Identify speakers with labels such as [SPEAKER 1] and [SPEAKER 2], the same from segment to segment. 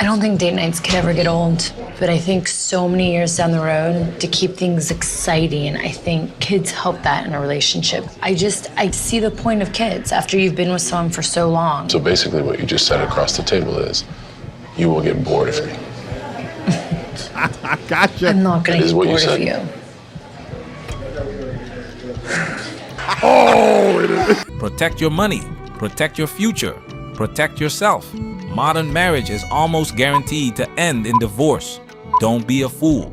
[SPEAKER 1] I don't think date nights could ever get old, but I think so many years down the road, to keep things exciting, I think kids help that in a relationship. I see the point of kids after you've been with someone for so long.
[SPEAKER 2] So basically what you just said across the table is, you will get bored of me.
[SPEAKER 3] Gotcha.
[SPEAKER 1] I'm not gonna get bored of you.
[SPEAKER 3] Oh, it is.
[SPEAKER 4] Protect your money, protect your future, protect yourself. Modern marriage is almost guaranteed to end in divorce. Don't be a fool.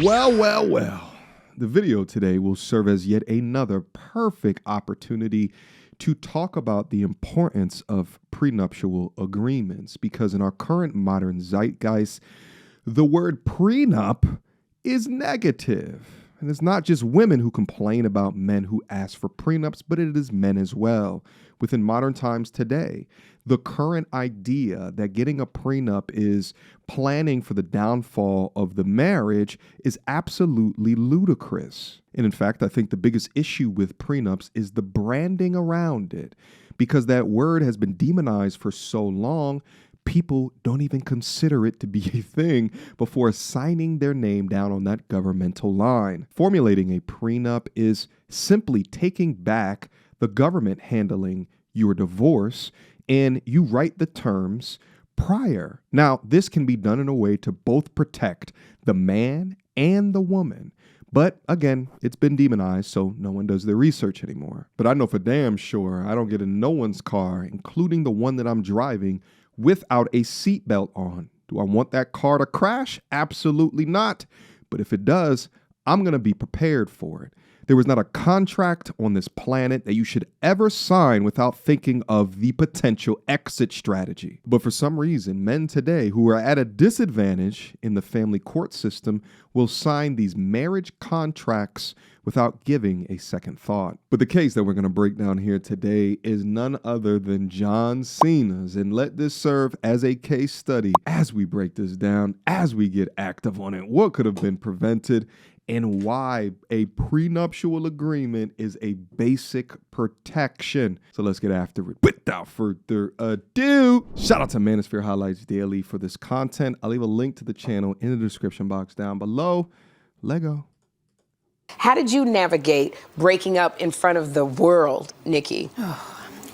[SPEAKER 3] Well. The video today will serve as yet another perfect opportunity to talk about the importance of prenuptial agreements, because in our current modern zeitgeist, the word prenup is negative. And it's not just women who complain about men who ask for prenups, but it is men as well. Within modern times today, the current idea that getting a prenup is planning for the downfall of the marriage is absolutely ludicrous. And in fact, I think the biggest issue with prenups is the branding around it, because that word has been demonized for so long. People don't even consider it to be a thing before signing their name down on that governmental line. Formulating a prenup is simply taking back the government handling your divorce, and you write the terms prior. Now, this can be done in a way to both protect the man and the woman. But again, it's been demonized, so no one does their research anymore. But I know for damn sure I don't get in no one's car, including the one that I'm driving, without a seatbelt on. Do I want that car to crash? Absolutely not. But if it does, I'm going to be prepared for it. There is not a contract on this planet that you should ever sign without thinking of the potential exit strategy. But for some reason, men today who are at a disadvantage in the family court system will sign these marriage contracts without giving a second thought. But the case that we're going to break down here today is none other than John Cena's, and let this serve as a case study as we break this down, as we get active on it, what could have been prevented, and why a prenuptial agreement is a basic protection. So let's get after it. Without further ado, shout out to Manosphere Highlights Daily for this content. I'll leave a link to the channel in the description box down below. Lego.
[SPEAKER 5] How did you navigate breaking up in front of the world, Nikki?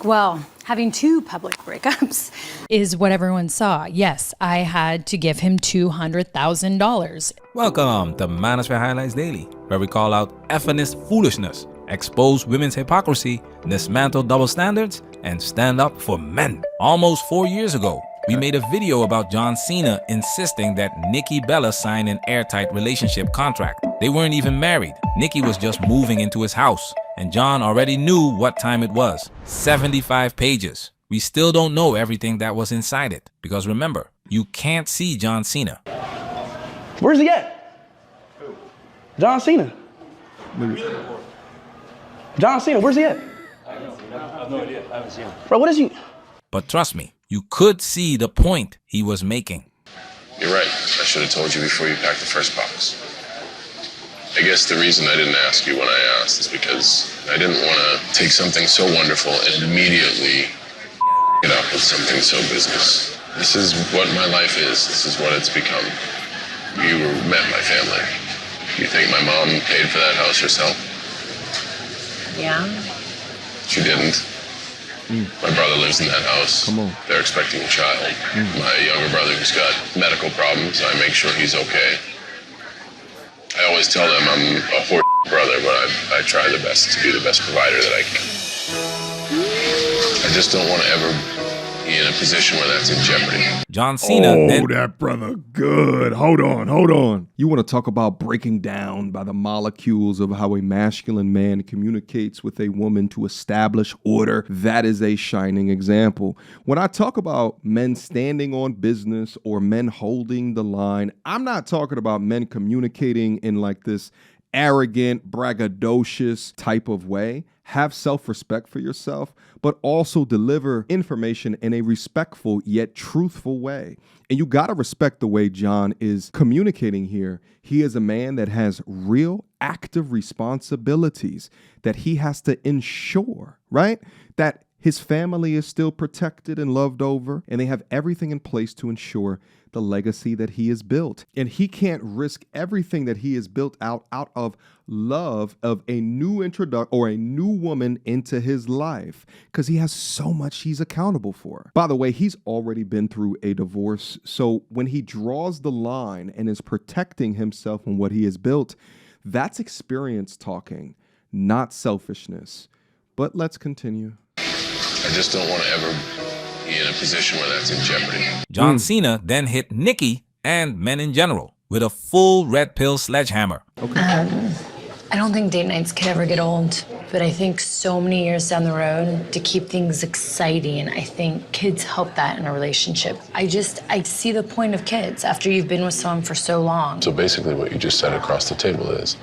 [SPEAKER 1] Well, having two public breakups is what everyone saw. Yes, I had to give him $200,000.
[SPEAKER 4] Welcome to Manosphere Highlights Daily, where we call out effeminist foolishness, expose women's hypocrisy, dismantle double standards, and stand up for men. Almost 4 years ago, we made a video about John Cena insisting that Nikki Bella sign an airtight relationship contract. They weren't even married. Nikki was just moving into his house, and John already knew what time it was. 75 pages. We still don't know everything that was inside it, because remember, you can't see John Cena.
[SPEAKER 6] Where's he at? Who? John Cena. John Cena, where's he at?
[SPEAKER 7] I have no idea. I haven't seen him.
[SPEAKER 6] Bro, what is he?
[SPEAKER 4] But trust me, you could see the point he was making.
[SPEAKER 2] You're right. I should have told you before you packed the first box. I guess the reason I didn't ask you when I asked is because I didn't want to take something so wonderful and immediately get up with something so business. This is what my life is. This is what it's become. You met my family. You think my mom paid for that house herself?
[SPEAKER 1] Yeah?
[SPEAKER 2] She didn't. My brother lives in that house.
[SPEAKER 3] Come on.
[SPEAKER 2] They're expecting a child. My younger brother who's got medical problems, I make sure he's okay. I always tell them I'm a poor brother, but I try the best to be the best provider that I can. I just don't want to ever be in a position where that's in jeopardy.
[SPEAKER 4] John Cena
[SPEAKER 3] That brother good. Hold on. You want to talk about breaking down by the molecules of how a masculine man communicates with a woman to establish order? That is a shining example. When I talk about men standing on business or men holding the line, I'm not talking about men communicating in like this arrogant, braggadocious type of way. Have self-respect for yourself, but also deliver information in a respectful yet truthful way. And you got to respect the way John is communicating here. He is a man that has real active responsibilities that he has to ensure, right? That His family is still protected and loved over, and they have everything in place to ensure the legacy that he has built. And he can't risk everything that he has built out of love of a new introduction or a new woman into his life, because he has so much he's accountable for. By the way, he's already been through a divorce. So when he draws the line and is protecting himself and what he has built, that's experience talking, not selfishness. But let's continue.
[SPEAKER 2] I just don't want to ever be in a position where that's in jeopardy.
[SPEAKER 4] John Cena then hit Nikki and men in general with a full red pill sledgehammer.
[SPEAKER 1] I don't think date nights could ever get old, but I think so many years down the road to keep things exciting, I think kids help that in a relationship. I see the point of kids after you've been with someone for so long.
[SPEAKER 2] So basically what you just said across the table is,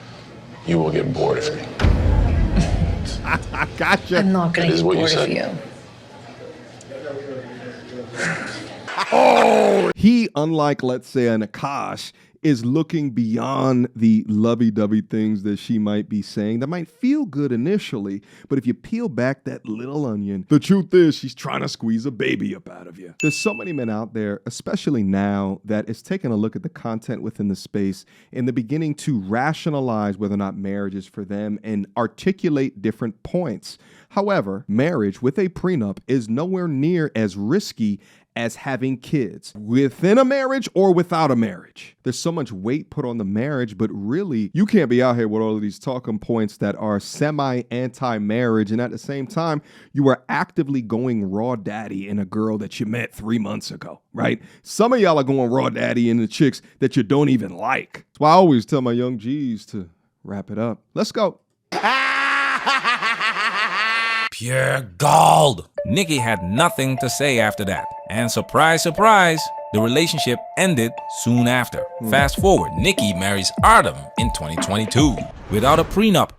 [SPEAKER 2] you will get bored of me.
[SPEAKER 3] I gotcha.
[SPEAKER 1] I'm not going to get
[SPEAKER 2] what you
[SPEAKER 1] bored of
[SPEAKER 2] said.
[SPEAKER 1] you.
[SPEAKER 3] He, unlike, let's say, an Akash, is looking beyond the lovey-dovey things that she might be saying that might feel good initially, but if you peel back that little onion, the truth is she's trying to squeeze a baby up out of you. There's so many men out there, especially now, that is taking a look at the content within the space and they're beginning to rationalize whether or not marriage is for them and articulate different points. However, marriage with a prenup is nowhere near as risky as having kids within a marriage or without a marriage. There's so much weight put on the marriage, but really, you can't be out here with all of these talking points that are semi-anti-marriage, and at the same time, you are actively going raw daddy in a girl that you met 3 months ago, right? Some of y'all are going raw daddy in the chicks that you don't even like. That's why I always tell my young G's to wrap it up. Let's go.
[SPEAKER 4] Pure gold. Nikki had nothing to say after that. And surprise, surprise, the relationship ended soon after. Fast forward, Nikki marries Artem in 2022 without a prenup.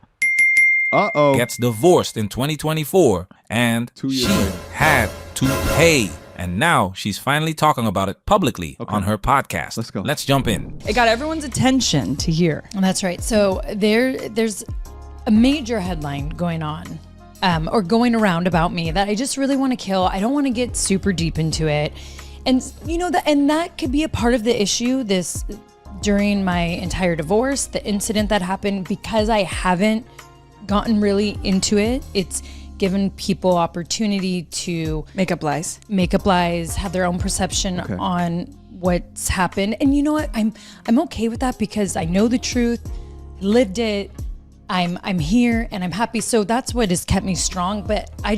[SPEAKER 4] Gets divorced in 2024 and
[SPEAKER 3] 2 years
[SPEAKER 4] she
[SPEAKER 3] later.
[SPEAKER 4] had to pay. And now she's finally talking about it publicly on her podcast.
[SPEAKER 3] Let's go.
[SPEAKER 4] Let's jump in.
[SPEAKER 8] It got everyone's attention to hear.
[SPEAKER 9] That's right. So there's a major headline going on. Or going around about me that I just really want to kill. I don't want to get super deep into it. And you know that could be a part of the issue during my entire divorce, the incident that happened, because I haven't gotten really into it. It's given people opportunity to
[SPEAKER 8] Make up lies.
[SPEAKER 9] have their own perception on what's happened. And you know what? I'm okay with that because I know the truth, lived it. I'm here and I'm happy. So that's what has kept me strong. But I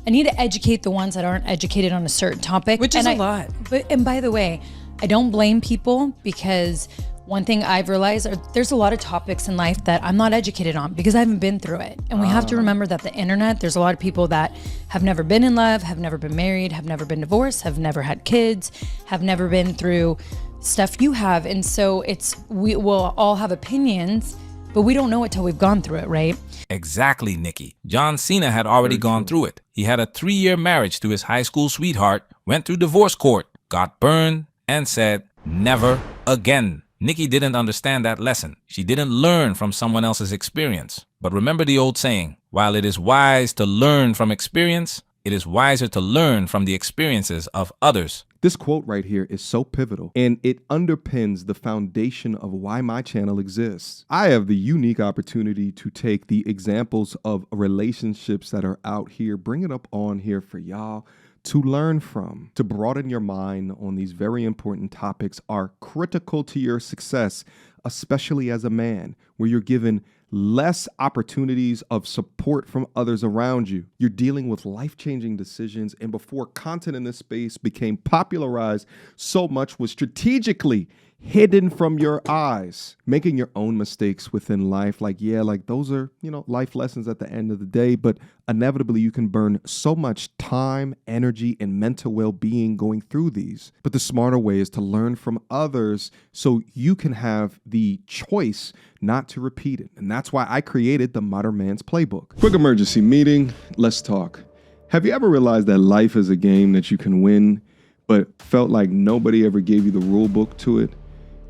[SPEAKER 9] need to educate the ones that aren't educated on a certain topic.
[SPEAKER 8] Which is a lot.
[SPEAKER 9] And by the way, I don't blame people, because one thing I've realized, there's a lot of topics in life that I'm not educated on because I haven't been through it. And we have to remember that the internet, there's a lot of people that have never been in love, have never been married, have never been divorced, have never had kids, have never been through stuff you have. And so we will all have opinions, but we don't know it till we've gone through it, right?
[SPEAKER 4] Exactly, Nikki. John Cena had already gone through it. He had a 3-year marriage to his high school sweetheart, went through divorce court, got burned, and said, never again. Nikki didn't understand that lesson. She didn't learn from someone else's experience. But remember the old saying, while it is wise to learn from experience, it is wiser to learn from the experiences of others.
[SPEAKER 3] This quote right here is so pivotal, and it underpins the foundation of why my channel exists. I have the unique opportunity to take the examples of relationships that are out here, bring it up on here for y'all to learn from, to broaden your mind on these very important topics are critical to your success, especially as a man, where you're given less opportunities of support from others around you. You're dealing with life-changing decisions, and before content in this space became popularized, so much was strategically hidden from your eyes. Making your own mistakes within life, like those are, life lessons at the end of the day, but inevitably you can burn so much time, energy, and mental well-being going through these. But the smarter way is to learn from others so you can have the choice not to repeat it. And that's why I created the Modern Man's Playbook. Quick emergency meeting. Let's talk. Have you ever realized that life is a game that you can win, but felt like nobody ever gave you the rule book to it?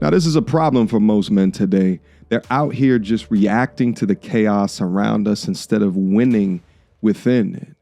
[SPEAKER 3] Now, this is a problem for most men today. They're out here just reacting to the chaos around us instead of winning within it.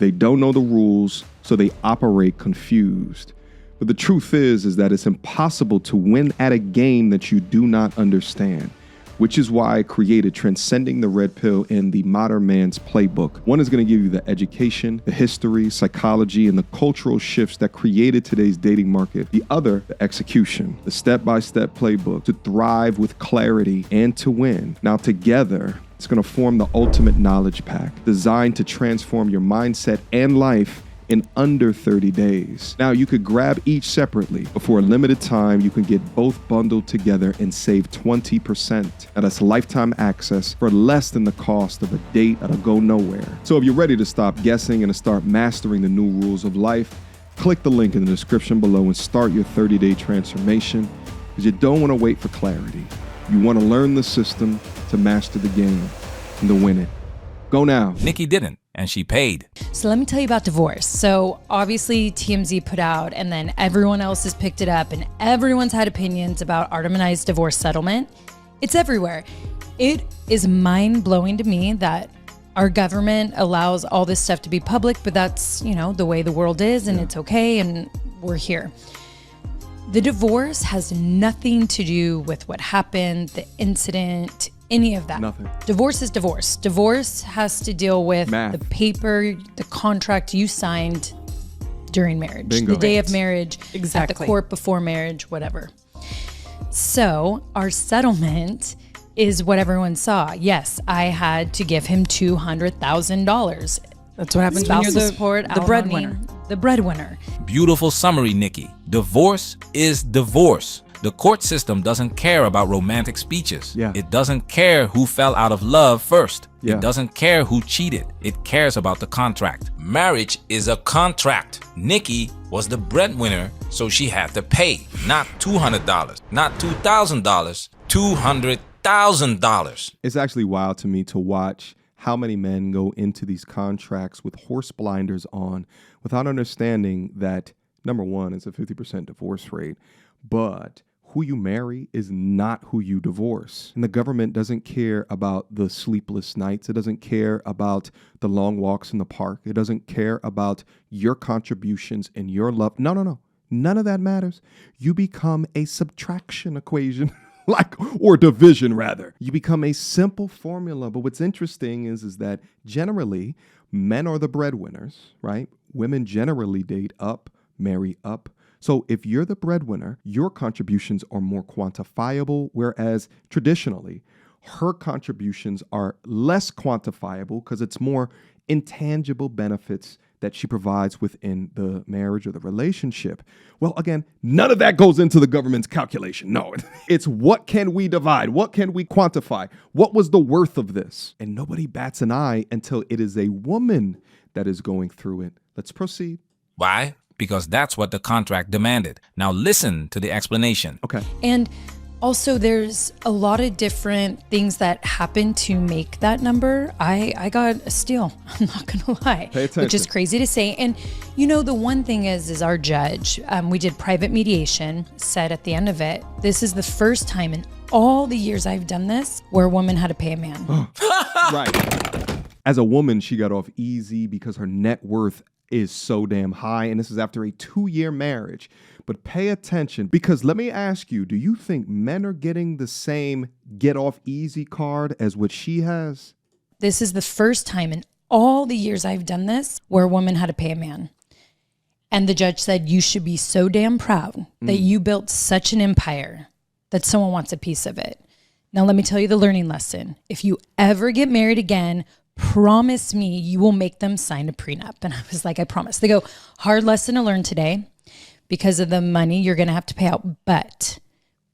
[SPEAKER 3] They don't know the rules, so they operate confused. But the truth is that it's impossible to win at a game that you do not understand, which is why I created Transcending the Red Pill in the Modern Man's Playbook. One is going to give you the education, the history, psychology, and the cultural shifts that created today's dating market. The other, the execution, the step-by-step playbook to thrive with clarity and to win. Now together, it's going to form the ultimate knowledge pack designed to transform your mindset and life in under 30 days. Now, you could grab each separately, but for a limited time, you can get both bundled together and save 20%. Now, that's lifetime access for less than the cost of a date that'll go nowhere. So if you're ready to stop guessing and to start mastering the new rules of life, click the link in the description below and start your 30-day transformation, because you don't want to wait for clarity. You want to learn the system to master the game and to win it. Go now.
[SPEAKER 4] Nikki didn't, and she paid.
[SPEAKER 9] So let me tell you about divorce. So obviously TMZ put out, and then everyone else has picked it up, and everyone's had opinions about Artemanized divorce settlement. It's everywhere. It is mind-blowing to me that our government allows all this stuff to be public, but that's, you know, the way the world is, and it's okay, and we're here. The divorce has nothing to do with what happened, the incident, any of that.
[SPEAKER 3] Nothing.
[SPEAKER 9] Divorce is divorce. Divorce has to deal with
[SPEAKER 3] Math.
[SPEAKER 9] the paper, the contract you signed during marriage,
[SPEAKER 3] Bingo.
[SPEAKER 9] the day of marriage, at the
[SPEAKER 8] Exactly.
[SPEAKER 9] court before marriage, whatever. So our settlement is what everyone saw. Yes, I had to give him $200,000.
[SPEAKER 8] That's what happens when you're
[SPEAKER 9] Spousal support,
[SPEAKER 8] the breadwinner.
[SPEAKER 9] The breadwinner.
[SPEAKER 4] Beautiful summary, Nikki. Divorce is divorce. The court system doesn't care about romantic speeches.
[SPEAKER 3] Yeah.
[SPEAKER 4] It doesn't care who fell out of love first.
[SPEAKER 3] Yeah.
[SPEAKER 4] It doesn't care who cheated. It cares about the contract. Marriage is a contract. Nikki was the breadwinner, so she had to pay. Not $200, not $2,000, $200,000.
[SPEAKER 3] It's actually wild to me to watch how many men go into these contracts with horse blinders on without understanding that, number one, it's a 50% divorce rate, but who you marry is not who you divorce. And the government doesn't care about the sleepless nights. It doesn't care about the long walks in the park. It doesn't care about your contributions and your love. No. None of that matters. You become a subtraction equation. Or division rather. You become a simple formula. But what's interesting is that generally men are the breadwinners, right? Women generally date up, marry up. So if you're the breadwinner, your contributions are more quantifiable, whereas traditionally her contributions are less quantifiable because it's more intangible benefits that she provides within the marriage or the relationship. Well, again, none of that goes into the government's calculation. No, it's what can we divide? What can we quantify? What was the worth of this? And nobody bats an eye until it is a woman that is going through it. Let's proceed.
[SPEAKER 4] Why? Because that's what the contract demanded. Now listen to the explanation.
[SPEAKER 3] Okay.
[SPEAKER 9] And also, there's a lot of different things that happen to make that number. I got a steal. I'm not gonna lie,
[SPEAKER 3] Pay attention.
[SPEAKER 9] which is crazy to say. And you know, the one thing is our judge. We did private mediation. Said at the end of it, this is the first time in all the years I've done this where a woman had to pay a man.
[SPEAKER 3] Right. As a woman, she got off easy because her net worth is so damn high. And this is after a 2-year marriage. But pay attention, because let me ask you, do you think men are getting the same get off easy card as what she has?
[SPEAKER 9] This is the first time in all the years I've done this where a woman had to pay a man. And the judge said, you should be so damn proud that you built such an empire that someone wants a piece of it. Now, let me tell you the learning lesson. If you ever get married again, promise me you will make them sign a prenup. And I was like, I promise. They go, hard lesson to learn today. Because of the money you're going to have to pay out, but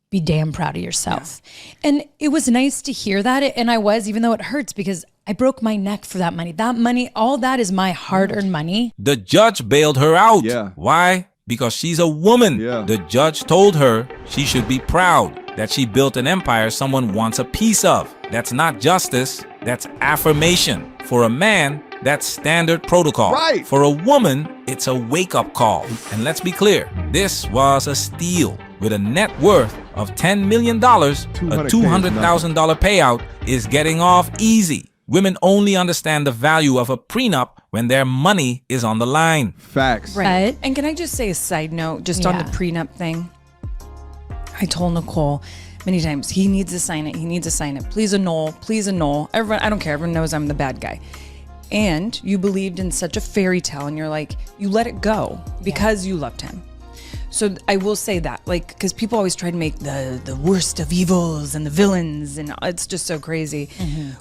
[SPEAKER 9] be damn proud of yourself. Yeah. And it was nice to hear that. And I was, even though it hurts, because I broke my neck for that money. That money, all that is my hard-earned money.
[SPEAKER 4] The judge bailed her out.
[SPEAKER 3] Yeah.
[SPEAKER 4] Why? Because she's a woman.
[SPEAKER 3] Yeah.
[SPEAKER 4] The judge told her she should be proud that she built an empire someone wants a piece of. That's not justice. That's affirmation. For a man, that's standard protocol.
[SPEAKER 3] Right.
[SPEAKER 4] For a woman, it's a wake-up call. And let's be clear, this was a steal. With a net worth of $10 million, a $200,000 payout is getting off easy. Women only understand the value of a prenup when their money is on the line.
[SPEAKER 3] Facts.
[SPEAKER 8] Right. And can I just say a side note just on the prenup thing? I told Nicole many times, he needs to sign it. He needs to sign it. Please annul. Please annul. Everyone, I don't care. Everyone knows I'm the bad guy. And you believed in such a fairy tale and you're like, you let it go because you loved him. So I will say that, like, because people always try to make the worst of evils and the villains, and it's just so crazy.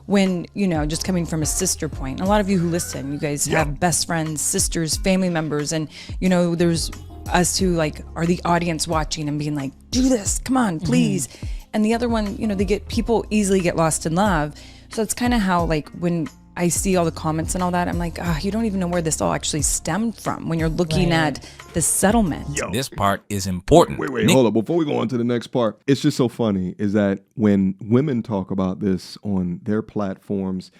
[SPEAKER 8] When, you know, just coming from a sister point, a lot of you who listen, you guys have best friends, sisters, family members, and, you know, there's us who, like, are the audience watching and being like, do this, come on, please. And the other one, you know, people easily get lost in love. So it's kind of how, like, when I see all the comments and all that, I'm like, you don't even know where this all actually stemmed from when you're looking at the settlement.
[SPEAKER 4] This part is important.
[SPEAKER 3] Wait, hold up. Before we go on to the next part, it's just so funny is that when women talk about this on their platforms,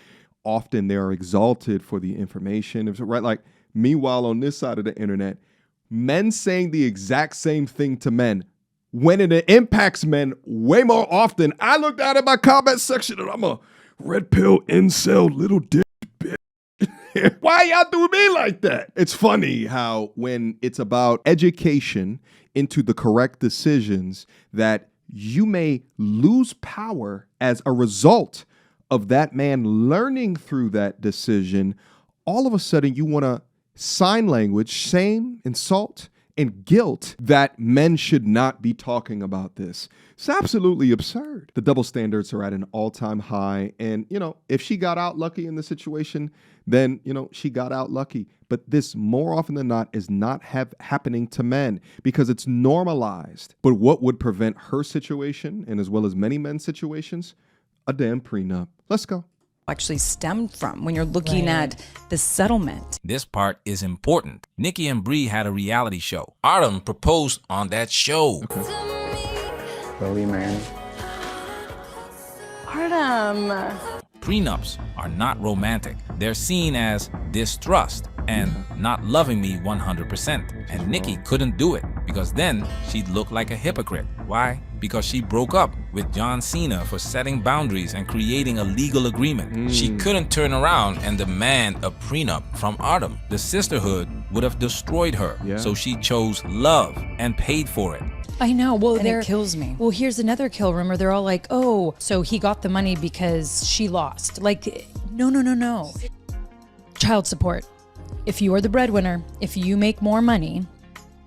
[SPEAKER 3] often they are exalted for the information, right? Like, meanwhile, on this side of the internet, men saying the exact same thing to men, when it impacts men way more often. I looked out at my comment section and I'm a red pill incel little dick bitch. Why y'all do me like that? It's funny how when it's about education into the correct decisions that you may lose power as a result of that man learning through that decision. All of a sudden you want to sign language, shame, insult, and guilt that men should not be talking about this. It's absolutely absurd. The double standards are at an all-time high. And, you know, if she got out lucky in the situation, then, you know, she got out lucky. But this more often than not is not happening to men because it's normalized. But what would prevent her situation, and as well as many men's situations? A damn prenup. Let's go.
[SPEAKER 8] Actually stemmed from when you're looking at the settlement.
[SPEAKER 4] This part is important. Nikki and Bree had a reality show. Artem proposed on that show.
[SPEAKER 6] Will you marry me?
[SPEAKER 5] Artem.
[SPEAKER 4] Prenups are not romantic. They're seen as distrust and not loving me 100%. And Nikki couldn't do it because then she'd look like a hypocrite. Why? Because she broke up with Cena for setting boundaries and creating a legal agreement. She couldn't turn around and demand a prenup from Artem. The sisterhood would have destroyed her. So she chose love and paid for it.
[SPEAKER 9] I know. Well,
[SPEAKER 8] And it kills me.
[SPEAKER 9] Well, here's another kill rumor. They're all like, oh, so he got the money because she lost. Like, no. Child support. If you are the breadwinner, if you make more money,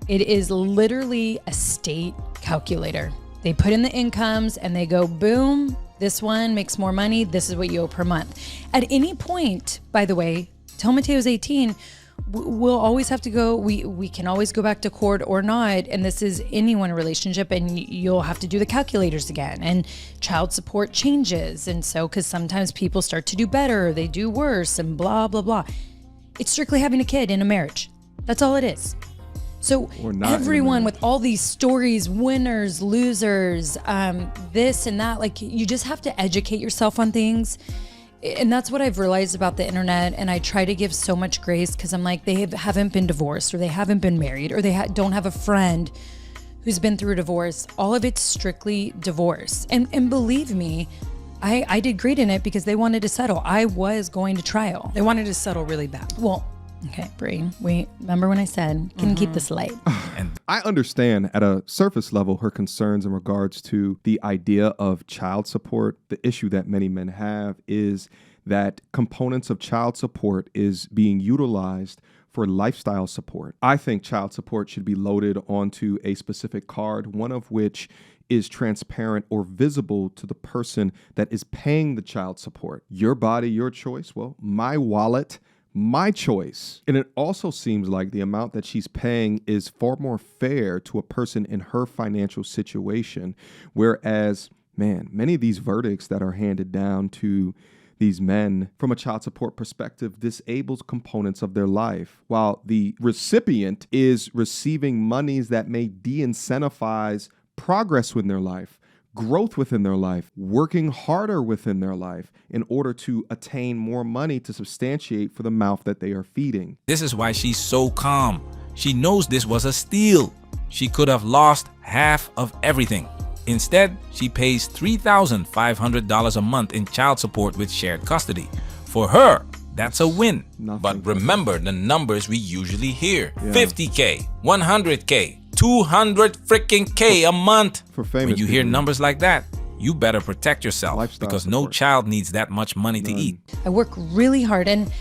[SPEAKER 9] it is literally a state calculator. They put in the incomes and they go, boom, this one makes more money. This is what you owe per month. At any point, by the way, till Mateo's 18, we'll always have to go, we can always go back to court or not. And this is anyone relationship and you'll have to do the calculators again. And child support changes. And so, because sometimes people start to do better, they do worse and blah, blah, blah. It's strictly having a kid in a marriage. That's all it is. So everyone with all these stories, winners, losers, this and that, like you just have to educate yourself on things. And that's what I've realized about the internet. And I try to give so much grace because I'm like, they haven't been divorced or they haven't been married or they don't have a friend who's been through a divorce. All of it's strictly divorce. And believe me, I did great in it because they wanted to settle. I was going to trial.
[SPEAKER 8] They wanted to settle really bad.
[SPEAKER 9] Well, okay, Bree, remember when I said, can keep this light?
[SPEAKER 4] And
[SPEAKER 3] I understand at a surface level her concerns in regards to the idea of child support. The issue that many men have is that components of child support is being utilized for lifestyle support. I think child support should be loaded onto a specific card, one of which is transparent or visible to the person that is paying the child support. Your body, your choice. Well, my wallet, my choice. And it also seems like the amount that she's paying is far more fair to a person in her financial situation. Whereas, man, many of these verdicts that are handed down to these men from a child support perspective disables components of their life, while the recipient is receiving monies that may de-incentivize progress within their life, growth within their life, working harder within their life in order to attain more money to substantiate for the mouth that they are feeding.
[SPEAKER 4] this is why she's so calm. She knows this was a steal. She could have lost half of everything. Instead, she pays $3,500 a month in child support with shared custody. For her, that's a win.
[SPEAKER 3] Nothing.
[SPEAKER 4] But remember the numbers we usually hear. 50K, 100K, 200 freaking K a month.
[SPEAKER 3] For famous
[SPEAKER 4] when you hear
[SPEAKER 3] people.
[SPEAKER 4] numbers like that, you better protect yourself
[SPEAKER 3] Lifestyle
[SPEAKER 4] because no
[SPEAKER 3] support.
[SPEAKER 4] child needs that much money to eat.
[SPEAKER 9] I work really hard, and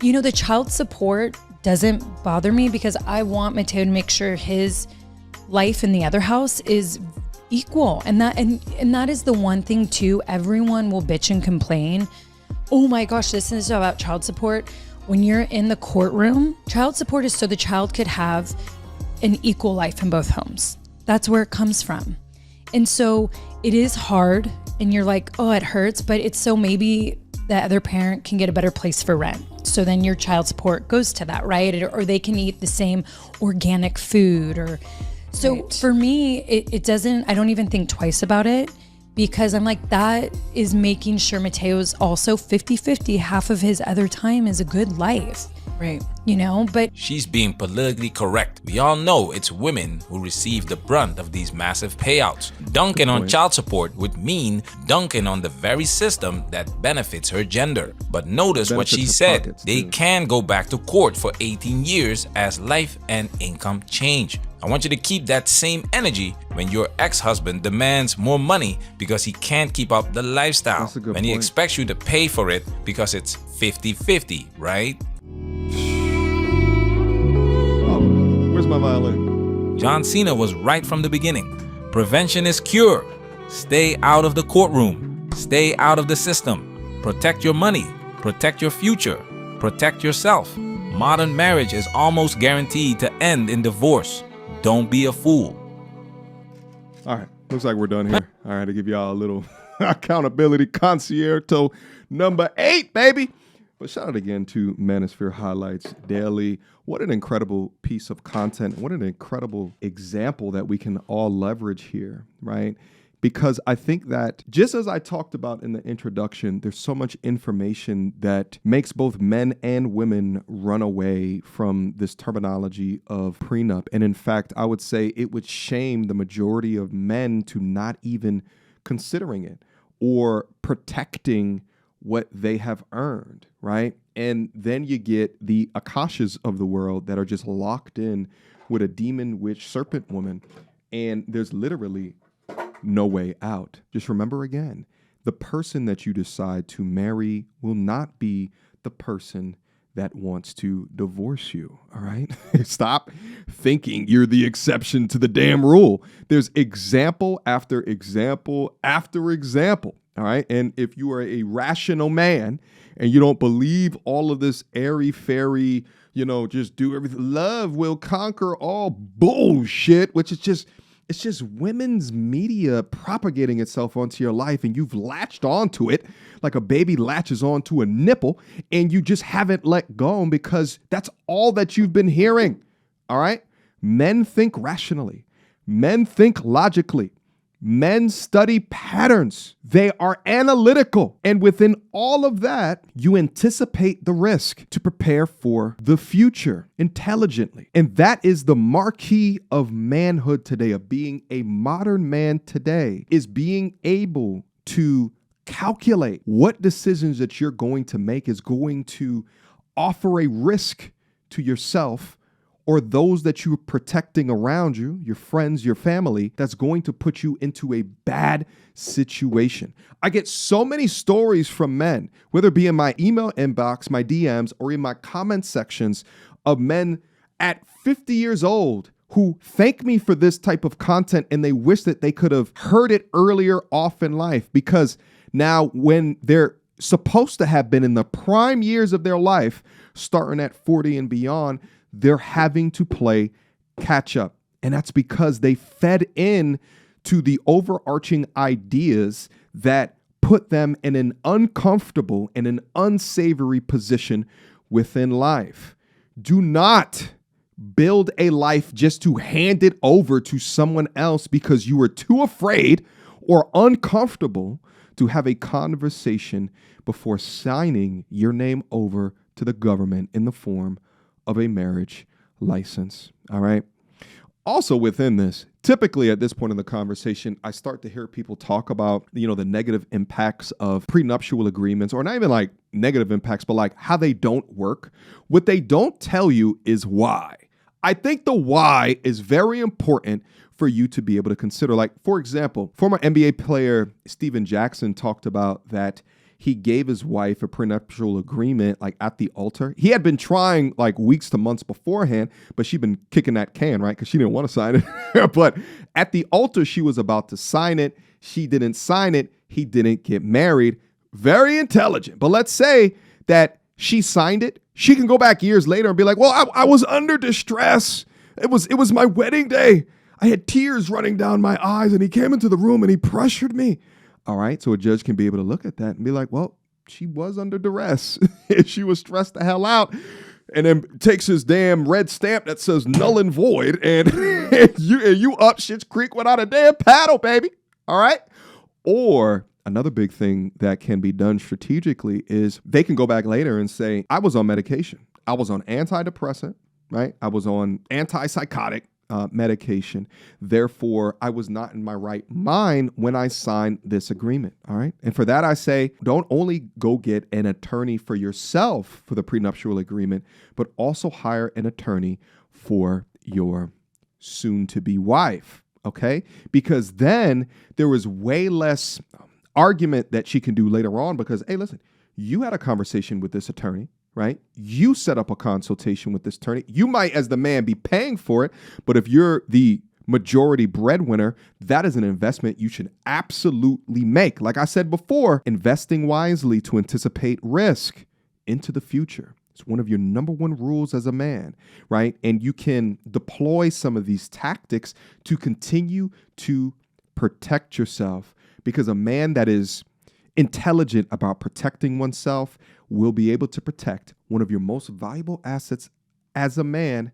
[SPEAKER 9] you know, the child support doesn't bother me because I want Mateo to make sure his life in the other house is equal. And that is the one thing too. Everyone will bitch and complain. Oh my gosh, this is about child support. When you're in the courtroom, child support is so the child could have an equal life in both homes. That's where it comes from. And so it is hard, and you're like, oh, it hurts, but it's so maybe the other parent can get a better place for rent. So then your child support goes to that, right? Or they can eat the same organic food. Or so for me, it doesn't, I don't even think twice about it, because I'm like, that is making sure Mateo's also 50-50. Half of his other time is a good life.
[SPEAKER 8] Right.
[SPEAKER 9] You know, but
[SPEAKER 4] She's being politically correct. We all know it's women who receive the brunt of these massive payouts. Dunking on child support would mean dunking on the very system that benefits her gender. But notice what
[SPEAKER 3] Benefits
[SPEAKER 4] she
[SPEAKER 3] her
[SPEAKER 4] said.
[SPEAKER 3] pockets,
[SPEAKER 4] They
[SPEAKER 3] too.
[SPEAKER 4] can go back to court for 18 years as life and income change. I want you to keep that same energy when your ex-husband demands more money because he can't keep up the lifestyle.
[SPEAKER 3] That's a good
[SPEAKER 4] when he
[SPEAKER 3] point.
[SPEAKER 4] expects you to pay for it because it's 50-50, right?
[SPEAKER 3] Oh, where's my violin?
[SPEAKER 4] John Cena was right from the beginning. Prevention is cure. Stay out of the courtroom. Stay out of the system. Protect your money. Protect your future. Protect yourself. Modern marriage is almost guaranteed to end in divorce. Don't be a fool.
[SPEAKER 3] All right, looks like we're done here. All right, to give y'all a little accountability concierto number 8, baby. But shout out again to Manosphere Highlights Daily. What an incredible piece of content. What an incredible example that we can all leverage here, right? Because I think that just as I talked about in the introduction, there's so much information that makes both men and women run away from this terminology of prenup. And in fact, I would say it would shame the majority of men to not even considering it or protecting what they have earned, right? And then you get the Akashas of the world that are just locked in with a demon witch serpent woman, and there's literally no way out. Just remember again, the person that you decide to marry will not be the person that wants to divorce you, all right? Stop thinking you're the exception to the damn rule. There's example after example after example, all right? And if you are a rational man and you don't believe all of this airy-fairy, just do everything, love will conquer all bullshit, which is just, it's just women's media propagating itself onto your life, and you've latched onto it like a baby latches onto a nipple, and you just haven't let go because that's all that you've been hearing, all right? Men think rationally. Men think logically. Men study patterns. They are analytical. And within all of that, you anticipate the risk to prepare for the future intelligently. And that is the marquee of manhood today, of being a modern man today, is being able to calculate what decisions that you're going to make is going to offer a risk to yourself or those that you're protecting around you, your friends, your family, that's going to put you into a bad situation. I get so many stories from men, whether it be in my email inbox, my DMs, or in my comment sections, of men at 50 years old who thank me for this type of content, and they wish that they could have heard it earlier off in life, because now when they're supposed to have been in the prime years of their life, starting at 40 and beyond, they're having to play catch up. And that's because they fed in to the overarching ideas that put them in an uncomfortable and an unsavory position within life. Do not build a life just to hand it over to someone else because you are too afraid or uncomfortable to have a conversation before signing your name over to the government in the form of a marriage license. All right. Also within this, typically at this point in the conversation, I start to hear people talk about, the negative impacts of prenuptial agreements, or not even like negative impacts, but like how they don't work. What they don't tell you is why. I think the why is very important for you to be able to consider. Like, for example, former NBA player Steven Jackson talked about that he gave his wife a prenuptial agreement like at the altar. He had been trying like weeks to months beforehand, but she'd been kicking that can, right? Because she didn't want to sign it. But at the altar, she was about to sign it. She didn't sign it. He didn't get married. Very intelligent. But let's say that she signed it. She can go back years later and be like, well, I was under distress. It was my wedding day. I had tears running down my eyes, and he came into the room and he pressured me. All right. So a judge can be able to look at that and be like, well, she was under duress. She was stressed the hell out. And then takes his damn red stamp that says null and void. And you up Schitt's Creek without a damn paddle, baby. All right. Or another big thing that can be done strategically is they can go back later and say, I was on medication. I was on antidepressant, right? I was on antipsychotic medication. Therefore, I was not in my right mind when I signed this agreement. All right. And for that, I say, don't only go get an attorney for yourself for the prenuptial agreement, but also hire an attorney for your soon-to-be wife. Okay. Because then there is way less argument that she can do later on because, hey, listen, you had a conversation with this attorney. Right? You set up a consultation with this attorney. You might, as the man, be paying for it, but if you're the majority breadwinner, that is an investment you should absolutely make. Like I said before, investing wisely to anticipate risk into the future. It's one of your number one rules as a man, right? And you can deploy some of these tactics to continue to protect yourself, because a man that is intelligent about protecting oneself will be able to protect one of your most valuable assets as a man,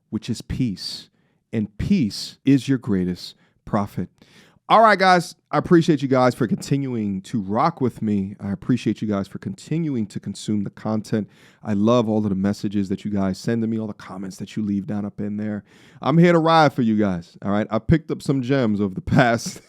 [SPEAKER 3] which is peace. And peace is your greatest profit. All right, guys, I appreciate you guys for continuing to rock with me. I appreciate you guys for continuing to consume the content. I love all of the messages that you guys send to me, all the comments that you leave down up in there. I'm here to ride for you guys, all right? I picked up some gems over the past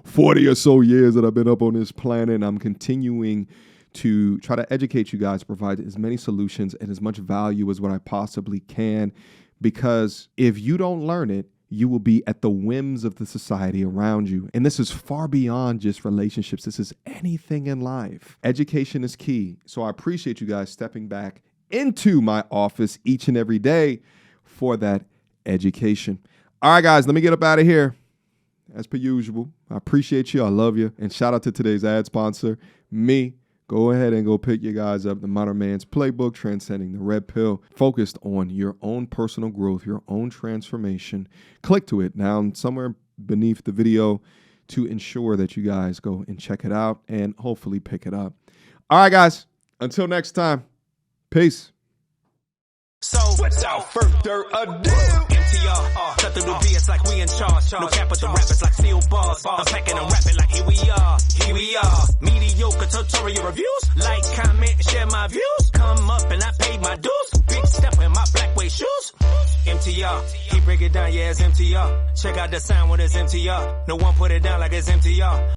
[SPEAKER 3] 40 or so years that I've been up on this planet, and I'm continuing to try to educate you guys, provide as many solutions and as much value as what I possibly can, because if you don't learn it, you will be at the whims of the society around you. And this is far beyond just relationships. This is anything in life. Education is key. So I appreciate you guys stepping back into my office each and every day for that education. All right, guys, let me get up out of here. As per usual, I appreciate you. I love you. And shout out to today's ad sponsor, me. Go ahead and go pick your guys up, The Modern Man's Playbook, Transcending the Red Pill, focused on your own personal growth, your own transformation. Click to it down somewhere beneath the video to ensure that you guys go and check it out and hopefully pick it up. All right, guys, until next time, peace.
[SPEAKER 10] So, without further ado, MTR, cut through the BS like we in charge. No cap with the rappers like steel bars. I'm packing and rapping like here we are. Mediocre tutorial reviews. Like, comment, share my views. Come up and I paid my dues. Big step in my black way shoes. MTR, he break it down, yeah, it's MTR. Check out the sound with his MTR. No one put it down like it's MTR.